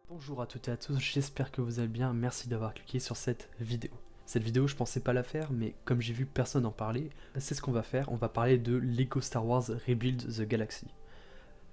Bonjour à toutes et à tous, j'espère que vous allez bien, merci d'avoir cliqué sur cette vidéo. Cette vidéo, je pensais pas la faire, mais comme j'ai vu personne en parler, c'est ce qu'on va faire, on va parler de Lego Star Wars Rebuild the Galaxy.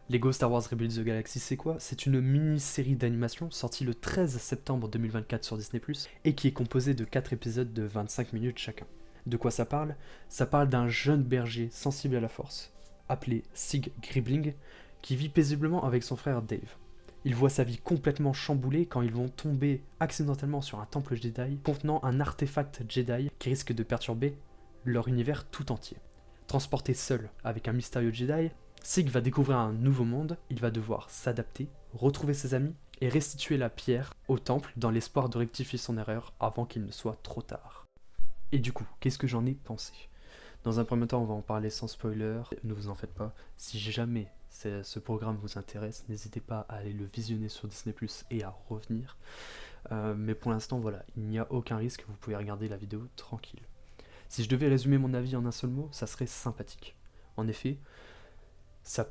Lego Star Wars Rebuild the Galaxy, c'est quoi? C'est une mini-série d'animation sortie le 13 septembre 2024 sur Disney+, et qui est composée de 4 épisodes de 25 minutes chacun. De quoi ça parle? Ça parle d'un jeune berger sensible à la force, appelé Sig Griebling, qui vit paisiblement avec son frère Dave. Il voit sa vie complètement chamboulée quand ils vont tomber accidentellement sur un temple Jedi contenant un artefact Jedi qui risque de perturber leur univers tout entier. Transporté seul avec un mystérieux Jedi, Sig va découvrir un nouveau monde, il va devoir s'adapter, retrouver ses amis et restituer la pierre au temple dans l'espoir de rectifier son erreur avant qu'il ne soit trop tard. Et du coup, qu'est-ce que j'en ai pensé? Dans un premier temps, on va en parler sans spoiler, ne vous en faites pas. Si jamais ce programme vous intéresse, n'hésitez pas à aller le visionner sur Disney+, et à revenir. Mais pour l'instant, voilà, il n'y a aucun risque, vous pouvez regarder la vidéo tranquille. Si je devais résumer mon avis en un seul mot, ça serait sympathique. En effet, ça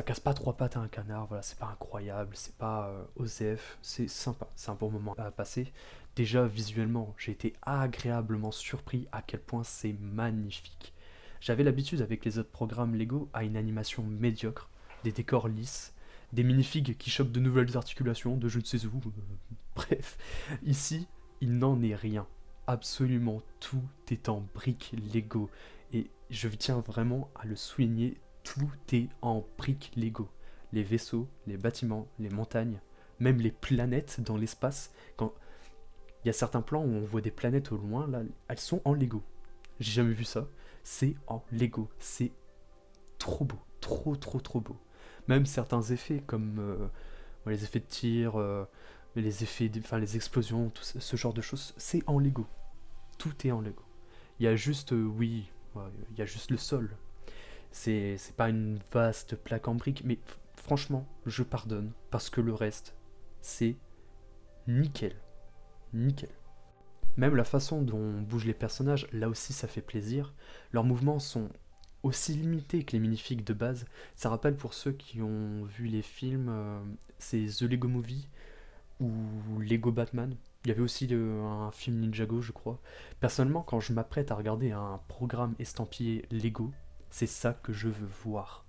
casse pas trois pattes à un canard, voilà, c'est pas incroyable, c'est pas OZF, c'est sympa, c'est un bon moment à passer. Déjà, visuellement, j'ai été agréablement surpris à quel point c'est magnifique. J'avais l'habitude avec les autres programmes Lego à une animation médiocre, des décors lisses, des minifigs qui chopent de nouvelles articulations, de je ne sais où, bref. Ici, il n'en est rien. Absolument tout est en briques Lego. Et je tiens vraiment à le souligner, tout est en briques Lego. Les vaisseaux, les bâtiments, les montagnes, même les planètes dans l'espace. Quand il y a certains plans où on voit des planètes au loin, là, elles sont en Lego. J'ai jamais vu ça. C'est en Lego. C'est trop beau. Trop beau. Même certains effets comme les effets de tir, les effets, enfin les explosions, tout ce genre de choses, c'est en Lego. Tout est en Lego. Il y a juste, il y a juste le sol. C'est pas une vaste plaque en briques, mais franchement, je pardonne parce que le reste, c'est nickel. Nickel. Même la façon dont bougent les personnages, là aussi ça fait plaisir. Leurs mouvements sont aussi limités que les minifigs de base. Ça rappelle pour ceux qui ont vu les films, c'est The Lego Movie ou Lego Batman. Il y avait aussi un film Ninjago, je crois. Personnellement, quand je m'apprête à regarder un programme estampillé Lego, c'est ça que je veux voir.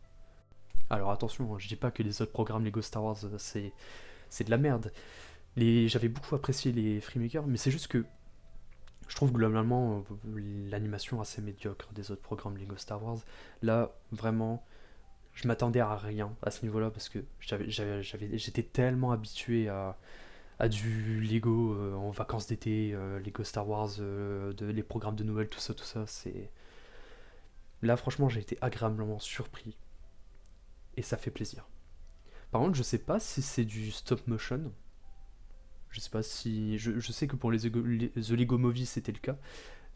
Alors attention, je dis pas que les autres programmes Lego Star Wars, c'est de la merde. J'avais beaucoup apprécié les Freemakers, mais c'est juste que je trouve globalement l'animation assez médiocre des autres programmes Lego Star Wars. Là, vraiment, je m'attendais à rien à ce niveau-là parce que j'étais tellement habitué à du Lego en vacances d'été, Lego Star Wars, les programmes de Noël, tout ça. Là, franchement, j'ai été agréablement surpris et ça fait plaisir. Par contre, je sais pas si c'est du stop motion. Je sais pas si. Je sais que pour The Lego Movie c'était le cas.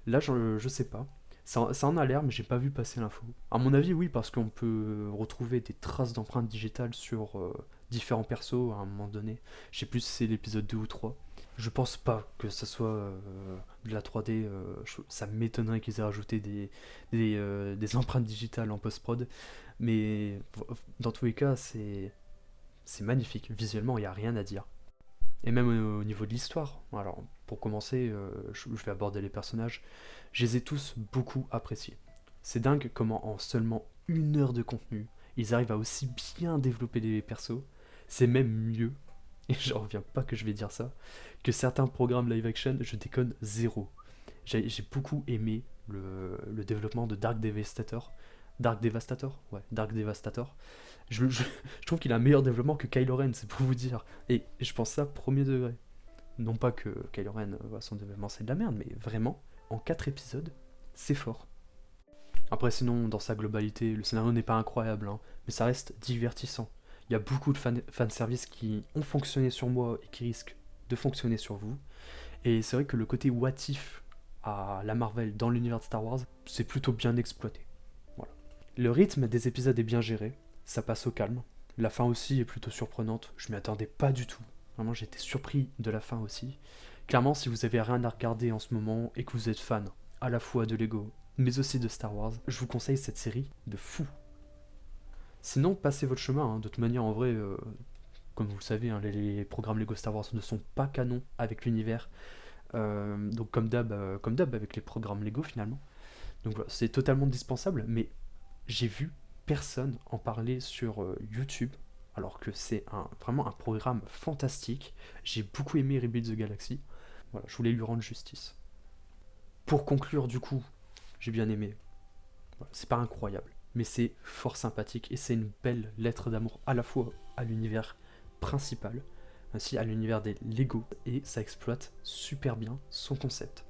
Là, je sais pas. Ça en a l'air, mais j'ai pas vu passer l'info. À mon avis, oui, parce qu'on peut retrouver des traces d'empreintes digitales sur différents persos à un moment donné. Je sais plus si c'est l'épisode 2 ou 3. Je pense pas que ça soit de la 3D. Ça m'étonnerait qu'ils aient rajouté des empreintes digitales en post-prod. Mais dans tous les cas, c'est magnifique. Visuellement, il n'y a rien à dire. Et même au niveau de l'histoire. Alors, pour commencer, je vais aborder les personnages. Je les ai tous beaucoup appréciés. C'est dingue comment en seulement 1 heure de contenu, ils arrivent à aussi bien développer les persos. C'est même mieux, et j'en reviens pas que je vais dire ça, que certains programmes live action, je déconne zéro. J'ai beaucoup aimé le développement de Dark Devastator. Dark Devastator. Ouais, Dark Devastator. Je trouve qu'il a un meilleur développement que Kylo Ren, c'est pour vous dire. Et je pense ça premier degré. Non pas que Kylo Ren, son développement c'est de la merde, mais vraiment, en 4 épisodes, c'est fort. Après sinon, dans sa globalité, le scénario n'est pas incroyable, hein, mais ça reste divertissant. Il y a beaucoup de fanservice qui ont fonctionné sur moi et qui risquent de fonctionner sur vous. Et c'est vrai que le côté what if à la Marvel dans l'univers de Star Wars, c'est plutôt bien exploité. Voilà. Le rythme des épisodes est bien géré, ça passe au calme. La fin aussi est plutôt surprenante, je m'y attendais pas du tout. Vraiment, j'ai été surpris de la fin aussi. Clairement, si vous avez rien à regarder en ce moment et que vous êtes fan à la fois de Lego, mais aussi de Star Wars, je vous conseille cette série de fou. Sinon, passez votre chemin, hein. De toute manière, en vrai, comme vous le savez, hein, les programmes Lego Star Wars ne sont pas canons avec l'univers, donc comme d'hab avec les programmes Lego finalement. Donc voilà, c'est totalement dispensable, mais j'ai vu personne en parler sur YouTube, alors que c'est vraiment un programme fantastique. J'ai beaucoup aimé Rebuild the Galaxy. Voilà, je voulais lui rendre justice. Pour conclure, du coup, j'ai bien aimé. Voilà, c'est pas incroyable, mais c'est fort sympathique et c'est une belle lettre d'amour à la fois à l'univers principal, ainsi à l'univers des Lego, et ça exploite super bien son concept.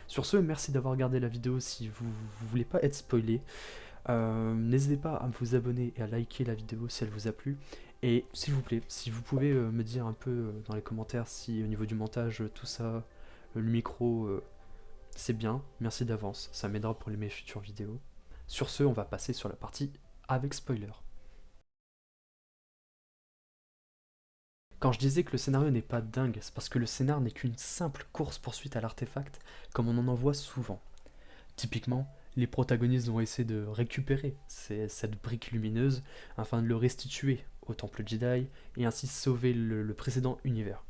Sur ce, merci d'avoir regardé la vidéo. Si vous voulez pas être spoilé, n'hésitez pas à vous abonner et à liker la vidéo si elle vous a plu. Et s'il vous plaît, si vous pouvez me dire un peu dans les commentaires si au niveau du montage, tout ça, le micro, c'est bien, merci d'avance, ça m'aidera pour mes futures vidéos. Sur ce, on va passer sur la partie avec spoiler. Quand je disais que le scénario n'est pas dingue, c'est parce que le scénar n'est qu'une simple course-poursuite à l'artefact, comme on en voit souvent. Typiquement, les protagonistes vont essayer de récupérer cette brique lumineuse afin de le restituer au temple Jedi et ainsi sauver le précédent univers.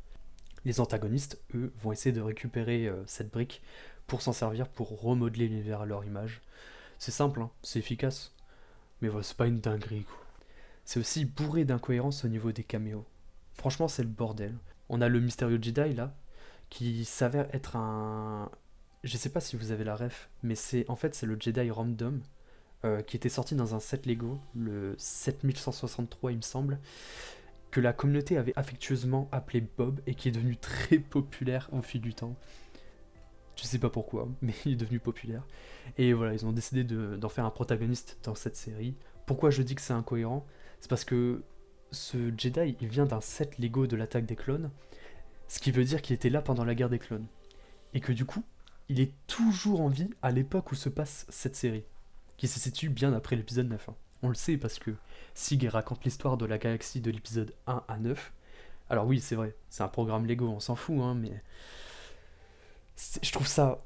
Les antagonistes, eux, vont essayer de récupérer cette brique pour s'en servir pour remodeler l'univers à leur image. C'est simple, hein, c'est efficace, mais voilà, c'est pas une dinguerie quoi. C'est aussi bourré d'incohérences au niveau des caméos. Franchement, c'est le bordel. On a le mystérieux Jedi là, qui s'avère être un. Je sais pas si vous avez la ref, mais c'est le Jedi Random qui était sorti dans un set Lego, le 7163 il me semble, que la communauté avait affectueusement appelé Bob et qui est devenu très populaire au fil du temps. Je sais pas pourquoi, mais il est devenu populaire. Et voilà, ils ont décidé d'en faire un protagoniste dans cette série. Pourquoi je dis que c'est incohérent? C'est parce que ce Jedi, il vient d'un set Lego de l'attaque des clones, ce qui veut dire qu'il était là pendant la guerre des clones. Et que du coup, il est toujours en vie à l'époque où se passe cette série, qui se situe bien après l'épisode 9. Hein. On le sait parce que Sig raconte l'histoire de la galaxie de l'épisode 1 à 9. Alors oui, c'est vrai, c'est un programme Lego, on s'en fout, hein, mais je trouve ça,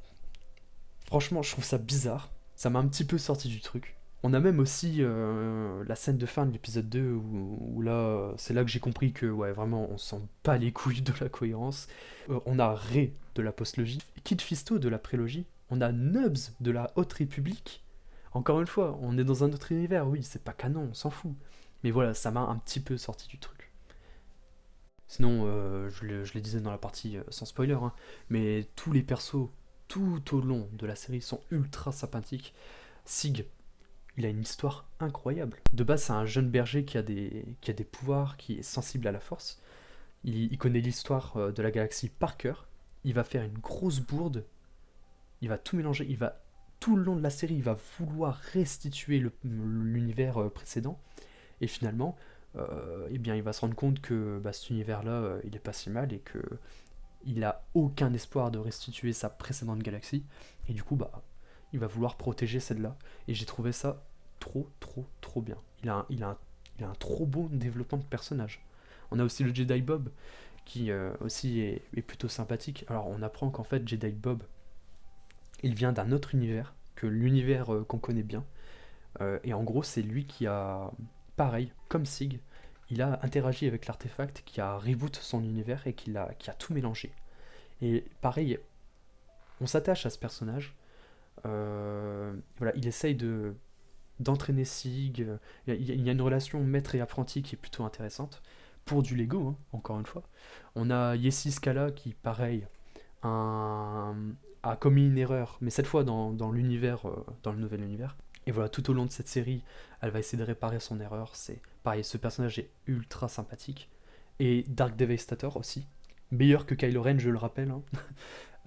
franchement, je trouve ça bizarre. Ça m'a un petit peu sorti du truc. On a même aussi la scène de fin de l'épisode 2 où là, c'est là que j'ai compris que ouais, vraiment, on sent pas les couilles de la cohérence. On a Rey de la postlogie, Kit Fisto de la prélogie, on a Nubs de la Haute République. Encore une fois, on est dans un autre univers, oui, c'est pas canon, on s'en fout. Mais voilà, ça m'a un petit peu sorti du truc. Sinon, je le disais dans la partie sans spoiler, hein, mais tous les persos tout au long de la série sont ultra sympathiques. Sig, il a une histoire incroyable. De base, c'est un jeune berger qui a des pouvoirs, qui est sensible à la force. Il connaît l'histoire de la galaxie par cœur. Il va faire une grosse bourde. Il va tout mélanger. Tout le long de la série, il va vouloir restituer l'univers précédent. Et finalement, eh bien, il va se rendre compte que cet univers-là, il est pas si mal et que il a aucun espoir de restituer sa précédente galaxie. Et du coup, il va vouloir protéger celle-là. Et j'ai trouvé ça trop bien. Il a un trop beau développement de personnage. On a aussi le Jedi Bob, qui aussi est plutôt sympathique. Alors on apprend qu'en fait Jedi Bob, il vient d'un autre univers, que l'univers qu'on connaît bien. Et en gros c'est lui qui a, pareil, comme Sig, il a interagi avec l'artefact qui a reboot son univers et qui a tout mélangé. Et pareil, on s'attache à ce personnage. Voilà, il essaye d'entraîner Sig. Il y a une relation maître et apprenti qui est plutôt intéressante. Pour du Lego, hein, encore une fois. On a Yessi Scala qui, pareil, a commis une erreur, mais cette fois dans l'univers, dans le nouvel univers. Et voilà, tout au long de cette série, elle va essayer de réparer son erreur. C'est pareil, ce personnage est ultra sympathique. Et Dark Devastator aussi. Meilleur que Kylo Ren, je le rappelle.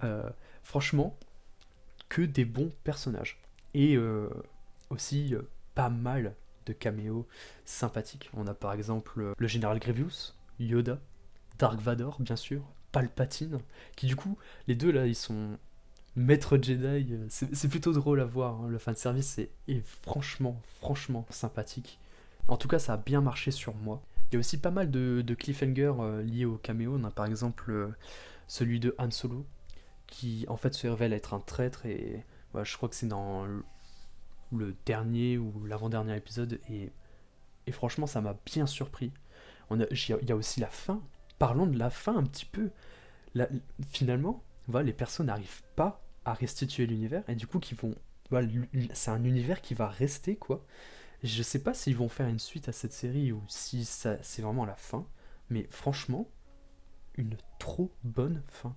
Hein. Franchement, que des bons personnages. Et aussi pas mal de caméos sympathiques. On a par exemple le général Grievous, Yoda, Dark Vador, bien sûr, Palpatine, qui du coup, les deux là, ils sont maîtres Jedi. C'est plutôt drôle à voir. Hein. Le fanservice est franchement sympathique. En tout cas, ça a bien marché sur moi. Il y a aussi pas mal de cliffhangers liés aux caméos. On a par exemple celui de Han Solo, qui en fait se révèle être un traître et je crois que c'est dans le dernier ou l'avant-dernier épisode et franchement ça m'a bien surpris. Il y a aussi la fin. Parlons de la fin un petit peu. La- Finalement, voilà, les personnes n'arrivent pas à restituer l'univers et du coup qui vont, voilà, c'est un univers qui va rester quoi. Je sais pas s'ils vont faire une suite à cette série ou si ça c'est vraiment la fin, mais franchement, une trop bonne fin.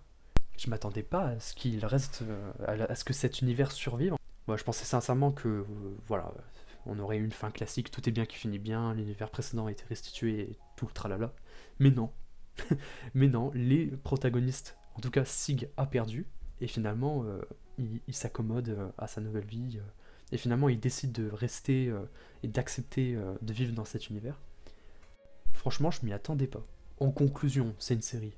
Je m'attendais pas à ce qu'il reste, à ce que cet univers survive. Moi, je pensais sincèrement que, voilà, on aurait eu une fin classique, tout est bien qui finit bien, l'univers précédent a été restitué et tout le tralala. Mais non, mais non, les protagonistes, en tout cas Sig a perdu, et finalement il s'accommode à sa nouvelle vie, et finalement il décide de rester et d'accepter de vivre dans cet univers. Franchement, je m'y attendais pas. En conclusion, c'est une série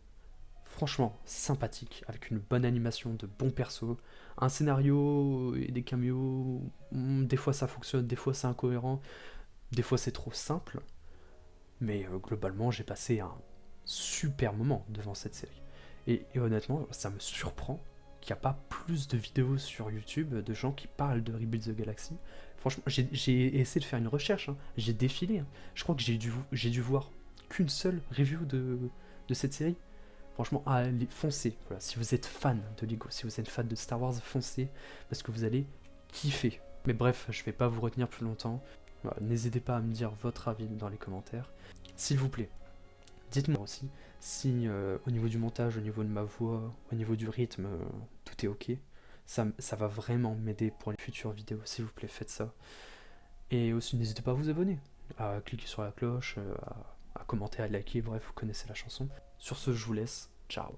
franchement sympathique, avec une bonne animation, de bons persos, un scénario et des caméos, des fois ça fonctionne, des fois c'est incohérent, des fois c'est trop simple, mais globalement j'ai passé un super moment devant cette série. Et honnêtement, ça me surprend qu'il n'y a pas plus de vidéos sur YouTube de gens qui parlent de Rebuild the Galaxy. Franchement, j'ai essayé de faire une recherche, hein. J'ai défilé, hein. Je crois que j'ai dû voir qu'une seule review de cette série. Franchement, allez, foncez. Voilà, si vous êtes fan de Lego, si vous êtes fan de Star Wars, foncez parce que vous allez kiffer. Mais bref, je vais pas vous retenir plus longtemps. Voilà, n'hésitez pas à me dire votre avis dans les commentaires. S'il vous plaît, dites-moi aussi si au niveau du montage, au niveau de ma voix, au niveau du rythme, tout est ok. Ça va vraiment m'aider pour les futures vidéos. S'il vous plaît, faites ça. Et aussi, n'hésitez pas à vous abonner, à cliquer sur la cloche, à commenter, à liker. Bref, vous connaissez la chanson. Sur ce, je vous laisse. Ciao.